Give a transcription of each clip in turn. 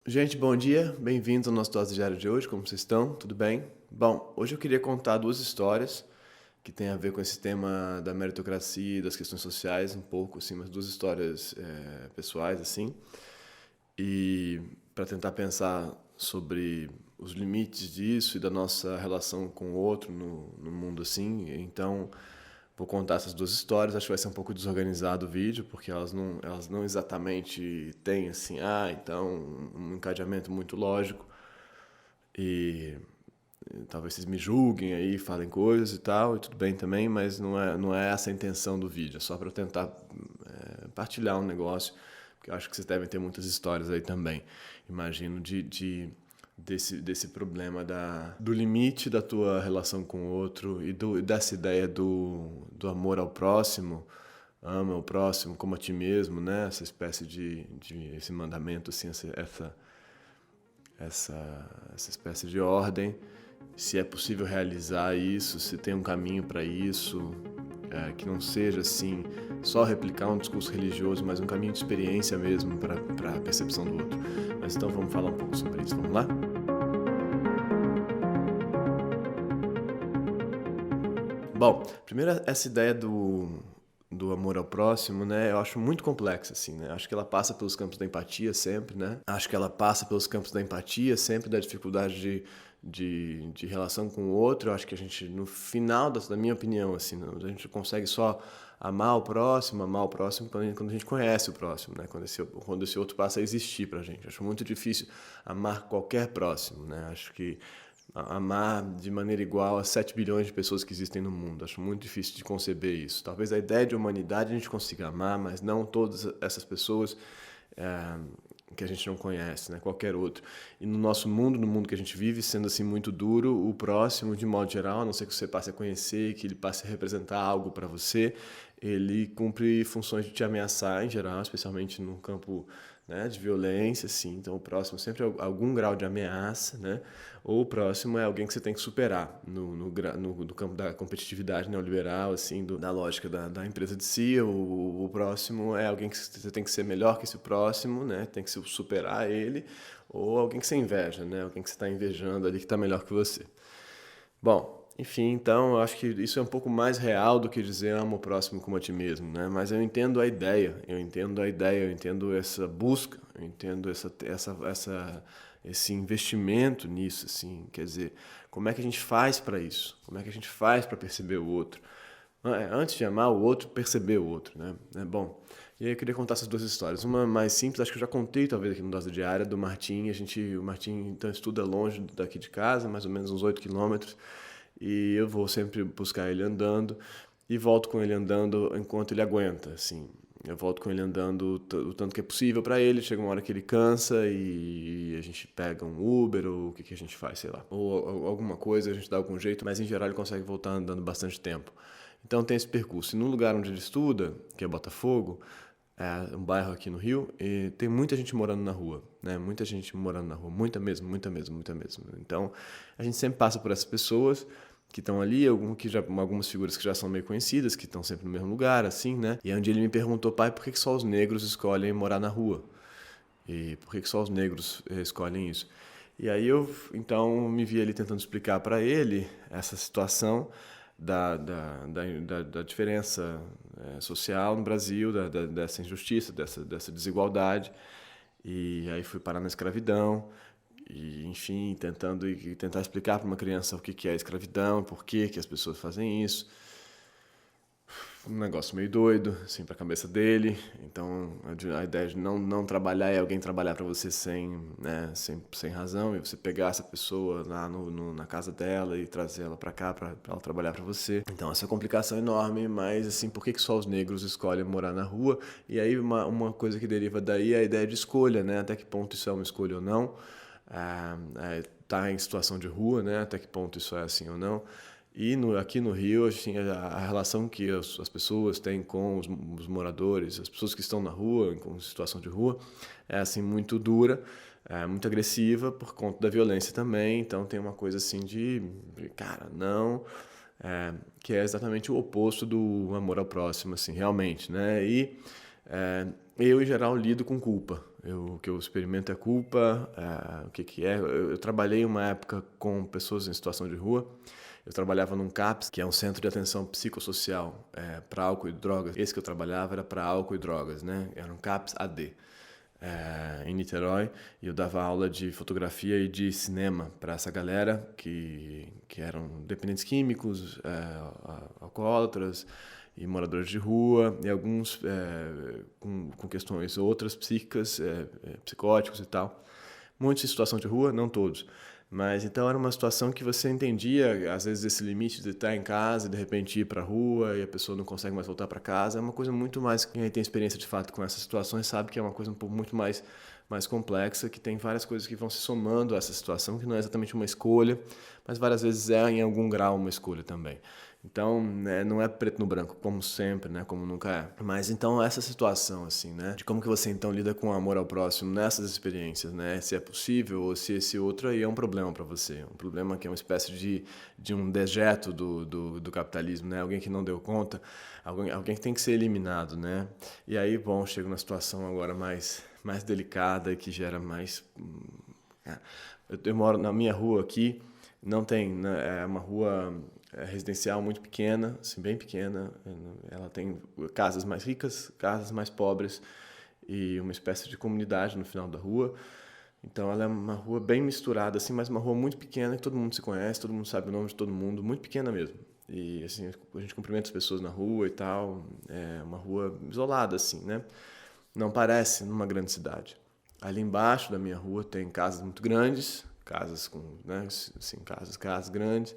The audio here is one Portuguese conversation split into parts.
Gente, bom dia, bem-vindos ao nosso Dose Diário de hoje, como vocês estão? Tudo bem? Bom, hoje eu queria contar duas histórias que têm a ver com esse tema da meritocracia e das questões sociais, um pouco, assim, mas duas histórias pessoais, assim, e para tentar pensar sobre os limites disso e da nossa relação com o outro no mundo, assim. Então, vou contar essas duas histórias. Acho que vai ser um pouco desorganizado o vídeo, porque elas não exatamente têm, assim, então, um encadeamento muito lógico. E talvez vocês me julguem aí, falem coisas e tal, e tudo bem também, mas não é essa a intenção do vídeo. É só para eu tentar partilhar um negócio, porque eu acho que vocês devem ter muitas histórias aí também. Imagino desse problema do limite da tua relação com o outro e dessa ideia do amor ao próximo, ama o próximo como a ti mesmo, né? Essa espécie de esse mandamento, assim, essa espécie de ordem, se é possível realizar isso, se tem um caminho para isso, que não seja assim só replicar um discurso religioso, mas um caminho de experiência mesmo para a percepção do outro. Mas então vamos falar um pouco sobre isso, vamos lá? Bom, primeiro essa ideia do amor ao próximo, né? Eu acho muito complexa, assim, né? Acho que ela passa pelos campos da empatia sempre, né? Acho que ela passa pelos campos da empatia sempre, da dificuldade de relação com o outro. Eu acho que a gente, no final, da minha opinião, assim, a gente consegue só amar o próximo quando a gente conhece o próximo, né? Quando esse outro passa a existir pra gente. Acho muito difícil amar qualquer próximo, né? Acho que amar de maneira igual a 7 bilhões de pessoas que existem no mundo. Acho muito difícil de conceber isso. Talvez a ideia de humanidade a gente consiga amar, mas não todas essas pessoas que a gente não conhece, né? Qualquer outro. E no nosso mundo, no mundo que a gente vive, sendo assim muito duro, o próximo, de modo geral, a não ser que você passe a conhecer, que ele passe a representar algo para você, ele cumpre funções de te ameaçar em geral, especialmente no campo, né, de violência, assim. Então o próximo sempre é algum grau de ameaça, né? Ou o próximo é alguém que você tem que superar no campo da competitividade neoliberal, assim, da lógica da empresa de si. O próximo é alguém que você tem que ser melhor que esse próximo, né? Tem que superar ele. Ou alguém que você inveja, né? Alguém que você está invejando ali que está melhor que você. Bom, enfim, então eu acho que isso é um pouco mais real do que dizer amo o próximo como a ti mesmo, né? Mas eu entendo a ideia, eu entendo essa busca, eu entendo esse investimento nisso, assim, quer dizer, como é que a gente faz para isso? Como é que a gente faz para perceber o outro? Antes de amar o outro, perceber o outro, né? Bom, e aí eu queria contar essas duas histórias. Uma mais simples, acho que eu já contei talvez aqui no Dose Diária, do Martim. O Martim então estuda longe daqui de casa, mais ou menos uns 8 quilômetros, e eu vou sempre buscar ele andando e volto com ele andando enquanto ele aguenta, assim. Eu volto com ele andando o tanto que é possível para ele. Chega uma hora que ele cansa e a gente pega um Uber ou o que a gente faz, sei lá. Ou alguma coisa, a gente dá algum jeito, mas em geral ele consegue voltar andando bastante tempo. Então tem esse percurso. E no lugar onde ele estuda, que é Botafogo, é um bairro aqui no Rio, e tem muita gente morando na rua, né? Muita gente morando na rua, muita mesmo, muita mesmo, muita mesmo. Então a gente sempre passa por essas pessoas que estão ali, algumas figuras que já são meio conhecidas, que estão sempre no mesmo lugar, assim, né? E aí um dia ele me perguntou, pai, por que só os negros escolhem morar na rua? E por que só os negros escolhem isso? E aí eu, então, me vi ali tentando explicar para ele essa situação da diferença social no Brasil, dessa injustiça, dessa desigualdade. E aí fui parar na escravidão. E, enfim, tentar explicar para uma criança o que é a escravidão, por que as pessoas fazem isso. Um negócio meio doido, assim, pra cabeça dele. Então, a ideia de não trabalhar é alguém trabalhar para você sem razão, e você pegar essa pessoa lá na casa dela e trazer ela para cá para ela trabalhar para você. Então, essa complicação é enorme, mas, assim, por que só os negros escolhem morar na rua? E aí, uma coisa que deriva daí é a ideia de escolha, né? Até que ponto isso é uma escolha ou não. Tá em situação de rua, né? Até que ponto isso é assim ou não. E aqui no Rio, assim, a relação que as pessoas têm com os moradores, as pessoas que estão na rua, em situação de rua, é assim muito dura, muito agressiva por conta da violência também. Então tem uma coisa assim cara, não, que é exatamente o oposto do amor ao próximo, assim, realmente, né? E eu, em geral, lido com culpa. o que eu experimento é culpa, o que é. Eu trabalhei uma época com pessoas em situação de rua. Eu trabalhava num CAPS, que é um centro de atenção psicossocial para álcool e drogas. Esse que eu trabalhava era para álcool e drogas, né? Era um CAPS AD. Em Niterói, e eu dava aula de fotografia e de cinema para essa galera que eram dependentes químicos, alcoólatras e moradores de rua, e alguns com questões outras psíquicas, psicóticos e tal. Muitos em situação de rua, não todos. Mas então era uma situação que você entendia, às vezes, esse limite de estar em casa e de repente ir para a rua e a pessoa não consegue mais voltar para casa. É uma coisa muito mais, quem tem experiência de fato com essas situações sabe que é uma coisa um pouco muito mais complexa, que tem várias coisas que vão se somando a essa situação, que não é exatamente uma escolha, mas várias vezes é em algum grau uma escolha também. Então, né, não é preto no branco, como sempre, né, como nunca é. Mas então essa situação, assim, né, de como que você então lida com o amor ao próximo nessas experiências, né, se é possível ou se esse outro aí é um problema para você, um problema que é uma espécie de um dejeto do capitalismo, né, alguém que não deu conta, alguém que tem que ser eliminado, né. E aí, bom, chego na situação agora mais delicada e que gera mais... Eu moro na minha rua aqui, não tem, né, é uma rua residencial muito pequena, assim, bem pequena. Ela tem casas mais ricas, casas mais pobres e uma espécie de comunidade no final da rua. Então ela é uma rua bem misturada, assim, mas uma rua muito pequena que todo mundo se conhece, todo mundo sabe o nome de todo mundo, muito pequena mesmo. E assim, a gente cumprimenta as pessoas na rua e tal. É uma rua isolada, assim, né? Não parece numa grande cidade. Ali embaixo da minha rua tem casas muito grandes, casas com, né, assim, casas grandes.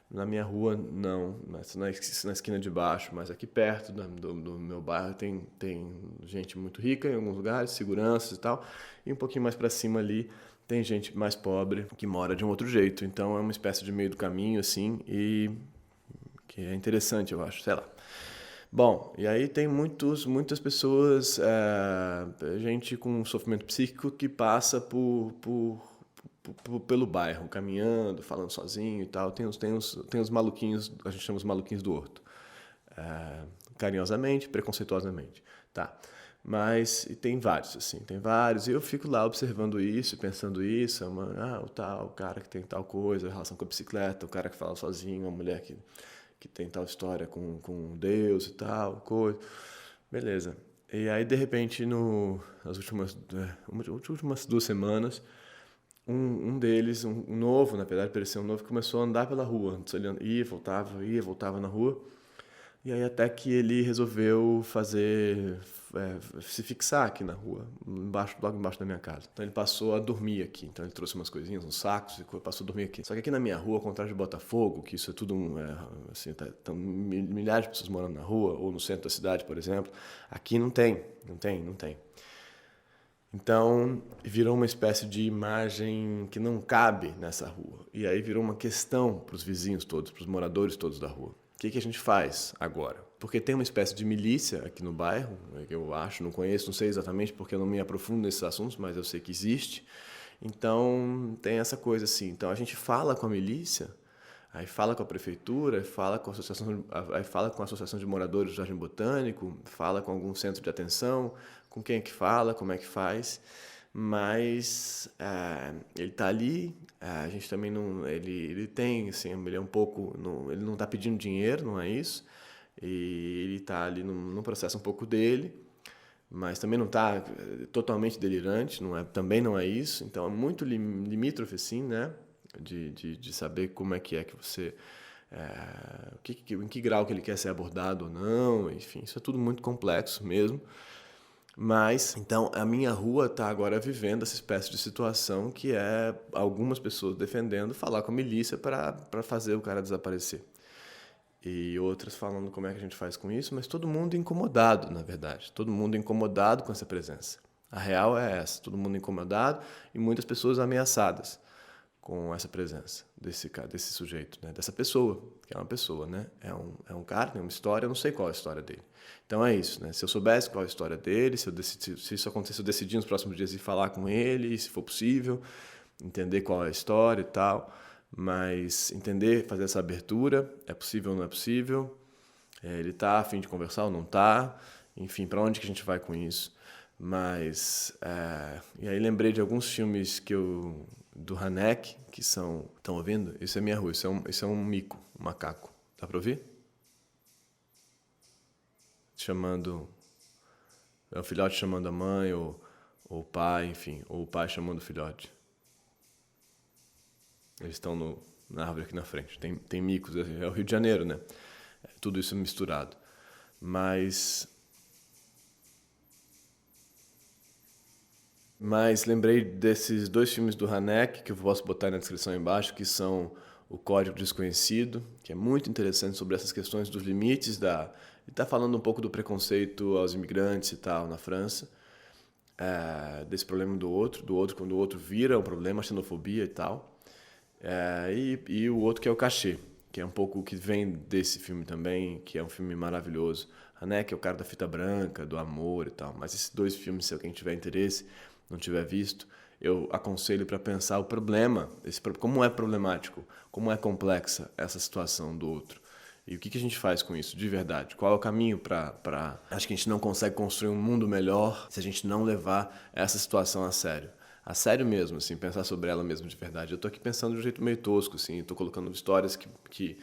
Na minha rua, não, na esquina de baixo, mas aqui perto do meu bairro tem gente muito rica em alguns lugares, seguranças e tal, e um pouquinho mais para cima ali tem gente mais pobre que mora de um outro jeito. Então é uma espécie de meio do caminho, assim, e que é interessante, eu acho, sei lá. Bom, e aí tem muitas pessoas, gente com sofrimento psíquico que passa pelo bairro, caminhando, falando sozinho e tal. Tem os maluquinhos, a gente chama os maluquinhos do horto. Carinhosamente, preconceituosamente. Tá. Mas e tem vários, assim, tem vários. E eu fico lá observando isso, pensando isso. O cara que tem tal coisa, relação com a bicicleta, o cara que fala sozinho, a mulher que tem tal história com Deus e tal, coisa. Beleza. E aí, de repente, nas últimas 2 semanas, um deles, um novo, na verdade, parecia um novo, começou a andar pela rua. Antes ele ia, voltava na rua. E aí até que ele resolveu se fixar aqui na rua, logo embaixo da minha casa. Então ele passou a dormir aqui. Então ele trouxe umas coisinhas, uns sacos, e passou a dormir aqui. Só que aqui na minha rua, ao contrário de Botafogo, que isso é tudo assim, estão milhares de pessoas morando na rua, ou no centro da cidade, por exemplo, aqui não tem. Então, virou uma espécie de imagem que não cabe nessa rua. E aí virou uma questão para os vizinhos todos, para os moradores todos da rua. O que a gente faz agora? Porque tem uma espécie de milícia aqui no bairro, que eu acho, não conheço, não sei exatamente porque eu não me aprofundo nesses assuntos, mas eu sei que existe. Então, tem essa coisa assim. Então, a gente fala com a milícia, aí fala com a prefeitura, fala com a associação de moradores do Jardim Botânico, fala com algum centro de atenção, com quem é que fala, como é que faz, mas ele está ali, a gente também não, ele tem, assim, ele é um pouco, ele não está pedindo dinheiro, não é isso, e ele está ali num processo um pouco dele, mas também não está totalmente delirante, também não é isso, então é muito limítrofe, assim, né, de saber como é que você... em que grau que ele quer ser abordado ou não, enfim, isso é tudo muito complexo mesmo. Mas, então, a minha rua está agora vivendo essa espécie de situação que é algumas pessoas defendendo falar com a milícia para fazer o cara desaparecer. E outras falando como é que a gente faz com isso, mas todo mundo incomodado, na verdade. Todo mundo incomodado com essa presença. A real é essa, todo mundo incomodado e muitas pessoas ameaçadas com essa presença desse sujeito, né? Dessa pessoa, que é uma pessoa, né? É um cara, tem uma história, eu não sei qual é a história dele. Então é isso, né? Se eu soubesse qual é a história dele, se isso acontecer, eu decidir nos próximos dias ir falar com ele, se for possível, entender qual é a história e tal, mas entender, fazer essa abertura, é possível ou não é possível, ele está a fim de conversar ou não está, enfim, para onde que a gente vai com isso? Mas, e aí lembrei de alguns filmes do Haneke, que são... Estão ouvindo? Isso é minha rua, isso é um mico, um macaco. Dá pra ouvir? Chamando... É o filhote chamando a mãe, ou o pai, enfim, ou o pai chamando o filhote. Eles estão na árvore aqui na frente. Tem micos, é o Rio de Janeiro, né? É tudo isso misturado. Mas lembrei desses dois filmes do Haneke, que eu posso botar na descrição aí embaixo, que são O Código Desconhecido, que é muito interessante sobre essas questões dos limites da... Ele está falando um pouco do preconceito aos imigrantes e tal na França, desse problema do outro quando o outro vira um problema, a xenofobia e tal. E o outro que é o Cachê, que é um pouco o que vem desse filme também, que é um filme maravilhoso. Haneke é o cara da fita branca, do amor e tal. Mas esses dois filmes, se alguém tiver interesse, não tiver visto, eu aconselho para pensar o problema, como é problemático, como é complexa essa situação do outro. E o que a gente faz com isso, de verdade? Qual é o caminho para... Acho que a gente não consegue construir um mundo melhor se a gente não levar essa situação a sério. A sério mesmo, assim, pensar sobre ela mesmo de verdade. Eu tô aqui pensando de um jeito meio tosco, assim, tô colocando histórias que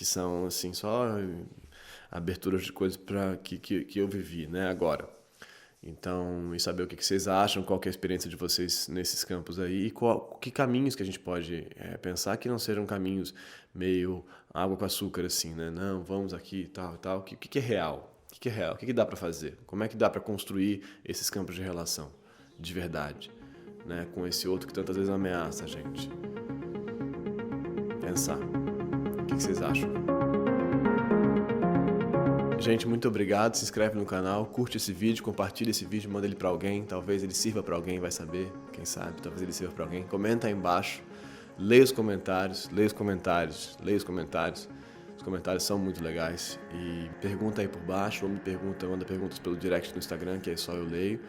são, assim, só aberturas de coisas que eu vivi, né, agora. Então, e saber o que vocês acham, qual que é a experiência de vocês nesses campos aí, e que caminhos que a gente pode pensar que não sejam caminhos meio água com açúcar, assim, né? Não, vamos aqui e tal e tal. O que é real? O que é real? O que dá para fazer? Como é que dá para construir esses campos de relação de verdade, né? Com esse outro que tantas vezes ameaça a gente. Pensar. O que vocês acham? Gente, muito obrigado, se inscreve no canal, curte esse vídeo, compartilha esse vídeo, manda ele pra alguém, talvez ele sirva pra alguém, vai saber, quem sabe, talvez ele sirva pra alguém. Comenta aí embaixo, leia os comentários, os comentários são muito legais. E pergunta aí por baixo, ou manda perguntas pelo direct no Instagram, que aí só eu leio.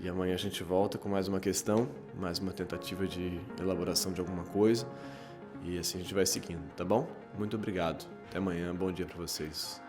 E amanhã a gente volta com mais uma questão, mais uma tentativa de elaboração de alguma coisa. E assim a gente vai seguindo, tá bom? Muito obrigado, até amanhã, bom dia pra vocês.